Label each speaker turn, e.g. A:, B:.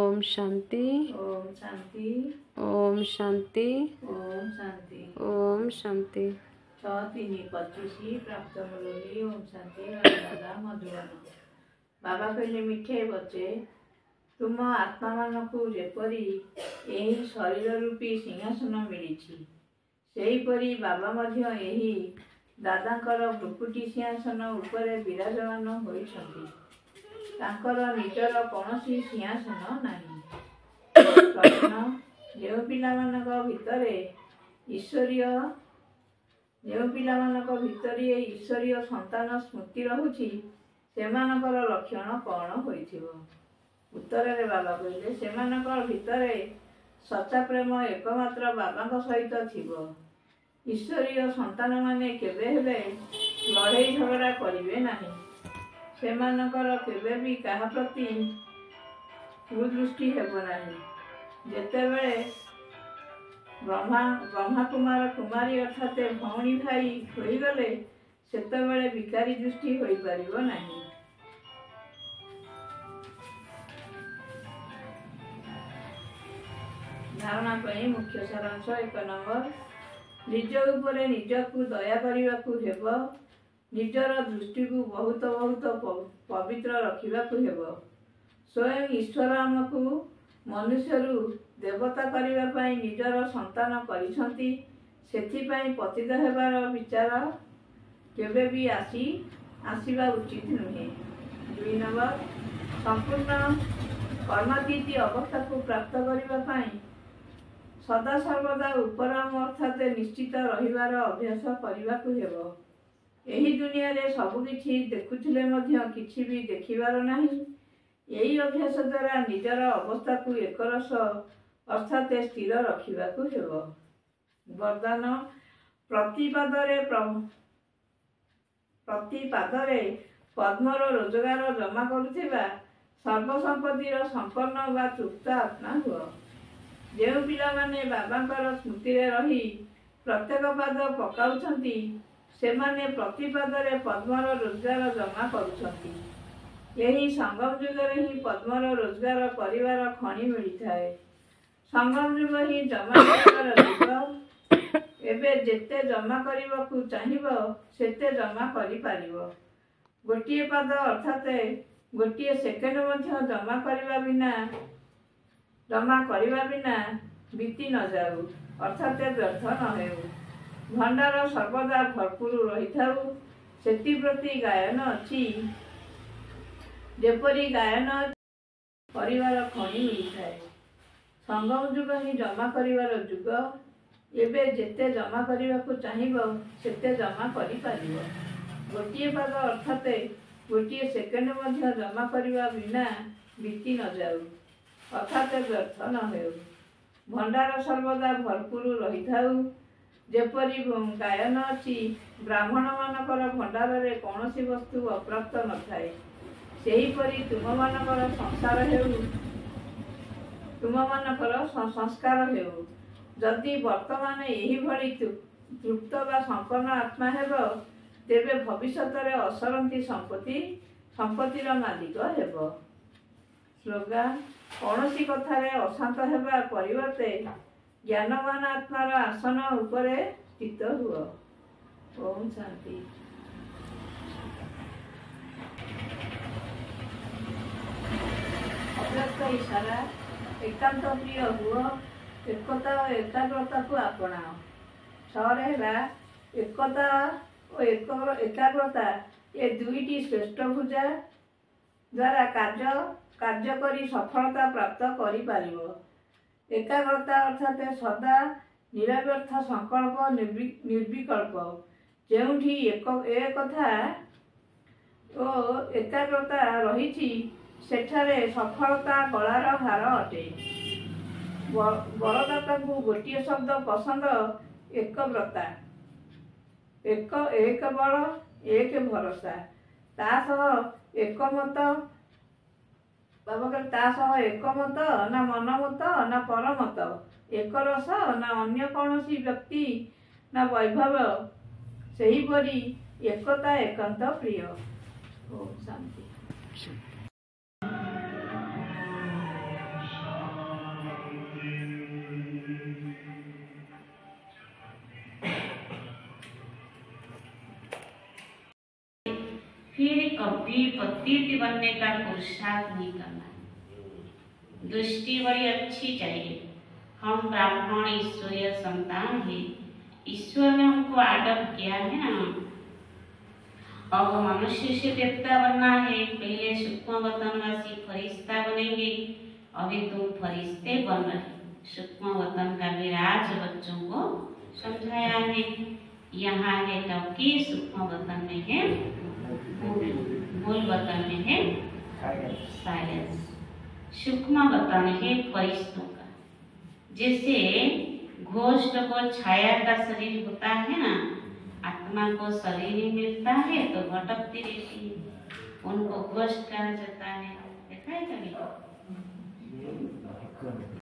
A: ओम शांति
B: ओम शांति
A: ओम शांति
B: ओम शांति
A: ओम शांति
B: 6-3-25 प्राप्त मुरली ओम शांति राधा मधुबन। बाबा कहले मिठे बच्चे तुम आत्मा मानकु जेपरी एही शरीर रूपी सिंहासन मिलिछि सेहीपरि बाबा मध्य एही दादांकर भ्रुकुटी सिंहासन उपरे विराजमान होइछन्ति। तांकर निजर कौनसी सिंहासन नाही। प्रश्न जो पिलामानक भितरे ईश्वरीय संतान स्मृति रहुछि सेमानकर लक्षण कौन होइथिबो। उत्तर रे बाबा कहले सेमानकर भितरे सच्चा प्रेम एकमात्र बाबांक सहित थिबो। ईश्वरीय संतान माने केबे हेले लड़ाई झगड़ा करिवे नाही। सेमानकर केबे भी काहा प्रति कुदृष्टि हेबो नाही। जेतेबेले ब्रह्मा कुमार कुमारी अर्थात भौणी भाई होइगले सेतेबेले विकारी दृष्टि होई परिबो नाही। धारणा पई मुख्य सारांश 1 नंबर निज उपरे निजकु दया करिबाकु हेबो। निजर दृष्टि को बहुत बहुत पवित्र रखिबाकु हेबो। स्वयं ईश्वर आमकु मनुष्यरु देवता करिबा पई निजर संतान करिसंती। सेथिपई पतित हेबार विचार केबे भी आसीबा उचित नुहे। 2 नंबर संपूर्ण कर्मातीत अवस्था को प्राप्त करिबा पई सदा सर्वदा उपराम अर्थात निश्चित रहिबार अभ्यास करिबाकु हेबो। एही दुनिया रे सब किछि देखुथिले मध्य किछि भी देखिबार नाही। एही अभ्यास द्वारा निजर अवस्था को एकरस अर्थात स्थिर रखिबाकु हेबो। वरदान प्रतिपादरे पद्मर रोजगार जमा करुथिबा सर्वसंपत्तिर संपन्न वा तृप्त आत्मा हुआ। जो पिला माने बाबांकर स्मृति रे रही प्रत्येक पाद पकाउछंती सेमाने प्रतिपादरे पद्मर रोजगार जमा करुछंती। यही संगम युग रे ही पद्मर रोजगार परिवार खणी मिलिथाए। संगम युग ही जमा करिबार युग। एबे जेते जमा करिबाकु चाहिबो सेते जमा करि पारिबो। गोटिए पाद अर्थात गोटिए सेकेंड मध्य जमा करिबा बिना बीती न जाऊ अर्थात व्यर्थ न हेउ। भंडार सर्वदा भरपूर रही थाउ सेति प्रति गायन अछि। जेपरी गायन परिवार खणी मिलिथाए। संगम युग ही जमा करिवार युग। एबे जेते जमा करिबाकु चाहिबो सेते जमा करि पारिबो। गोटिए पाद अर्थात गोटिए सेकेंड मध्य जमा करिबा बिना बीती न जाऊ अर्थात व्यर्थ न हेउ। भंडार सर्वदा भरपूर रही थाउ जेपरी गायन अछि। ब्राह्मण मानकर भंडार रे कौनसी वस्तु अप्राप्त न थाए सेहीपरि तुम मानकर संस्कार हेउ। जदि वर्तमान एही भली तृप्त वा संपन्न आत्मा हेबो तेबे भविष्यत रे असरंती संपत्तिर मालिक हेबो। स्लोगान कौनसी कथारे अशांत हेबा परिवर्ते ज्ञानवान आत्मार आसन उपरे स्थित हुओ। ओम शांति। अव्यक्त इशारा एकांत प्रिय हुओ। एकता और एकाग्रता को अपनाओ। छरे हेला एकता और एकाग्रता ये दुईटी श्रेष्ठ भुजा द्वारा कार्य करी सफलता प्राप्त करि पारिबो। एकाग्रता अर्थात सदा निरव्यर्थ संकल्प निर्विकल्प जेउठी एकथा ओ एकाग्रता रहिछि सेठारे सफलता गलार हार अटे। बरदाता को गोटिए शब्द पसंद एकव्रता। एक बल एक भरोसा तासह एकमत ना मनमत ना परमत एक रस ना अन्य कौनसी व्यक्ति ना वैभव सेहीपरि एकता एकांत प्रिय। ओम शांति।
C: फिर कभी पतित बनने का पुरुषार्थ नहीं करना। दृष्टि बड़ी अच्छी चाहिए। हम ब्राह्मण ईश्वरीय संतान है, ईश्वर ने हमको आदर किया है ना। अब मनुष्य से देवता बनना है, पहले सूक्ष्म वतनवासी फरिश्ता बनेंगे। अभी तुम फरिश्ते बन रहे। सूक्ष्म वतन का विराज बच्चों को समझाया है। यहाँ है लौकी, सूक्ष्म वतन में है मूल वतन में है साइलेंस। सूक्ष्म वतन है फरिश्तों का। जैसे घोष्ट को छाया का शरीर होता है ना, आत्मा को शरीर ही मिलता है तो भटकती रहती है, उनको घोष्ट कहा जाता है। देखा है कभी?